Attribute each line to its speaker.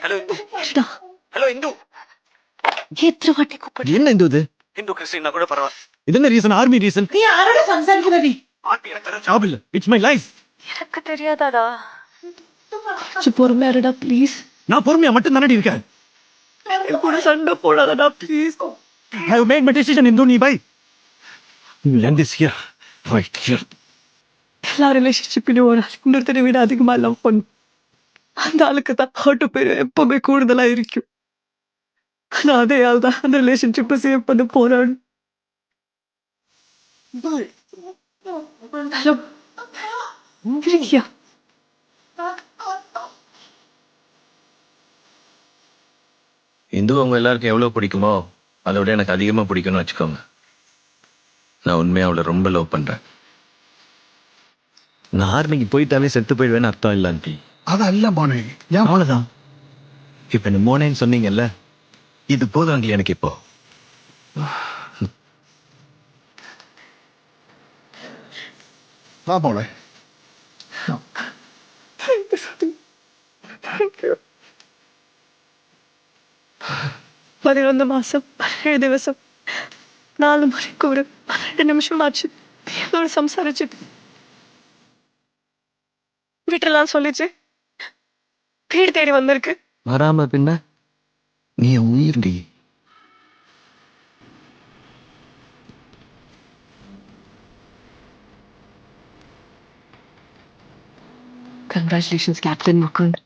Speaker 1: Hello Hindu.
Speaker 2: அடடா,
Speaker 1: hello Hindu.
Speaker 2: எத்தனை வாட்டி கூப்பிடு.
Speaker 3: என்ன இந்த இது?
Speaker 1: இந்து கிறிஸ்டின்னா கூட பரவாயில்ல.
Speaker 3: இது என்ன ரீசன்? Army reason?
Speaker 2: நீ யாரோட சம்சாரிக்கிறடி?
Speaker 1: ஆண்டி எனக்கு தெரிஞ்ச
Speaker 3: ஜாப் இல்ல. It's my life.
Speaker 2: எனக்கு தெரியாதாடா. கொஞ்சம் பொறுமையா இருடா ப்ளீஸ்.
Speaker 3: நான் பொறுமையா மட்டும் தானடி இருக்கேன்.
Speaker 2: என் கூட சண்டை போடாதடா please.
Speaker 3: I have made my decision, Indu. நீ bye. You land this here. Right here.
Speaker 2: எல்லா ரிலேஷன்ஷிப்லையும் ஒரு ஆளுக்கு இன்னொருத்தரை விட அதிகமா லவ் பண்ணும். அந்த ஆளுக்கு தான் ஹர்ட் பேர் எப்பவுமே கூடுதலா இருக்கும். ஆனா அதே ஆள் தான் அந்த ரிலேஷன்ஷிப்பை சேவ் பண்ண போறான். ஹலோ, இருக்கியா?
Speaker 4: இந்து அவங்க எல்லாருக்கும் எவ்வளவு பிடிக்குமோ அதை விட எனக்கு அதிகமா பிடிக்கும்னு வச்சுக்கோங்க. நான் உண்மையா அவளை ரொம்ப லவ் பண்றேன். நான் ஆர்மிக்கு போயிட்டாலே செத்து போயிடுவேன்னு அர்த்தம் இல்ல ஆண்டி.
Speaker 5: அதல்ல போனே ஏன்
Speaker 3: அவ்வளவுதான்.
Speaker 4: இப்ப இந்த மோனேன்னு சொன்னீங்கல்ல, இது போதும் அங்கிள் எனக்கு இப்போ.
Speaker 5: வா போனே.
Speaker 2: 11 மாசம் 17 ദിവസം 4 മണിക്കൂർ 12 நிமிஷம் ஆச்சு. என்னோட சம்சாரிச்சு வீட்டெல்லாம் சொல்லிச்சு. வீடு தேடி வந்திருக்கு.
Speaker 4: வராம பின்ன நீ என் உயிர்டி.
Speaker 2: Congratulations, Captain Mukund.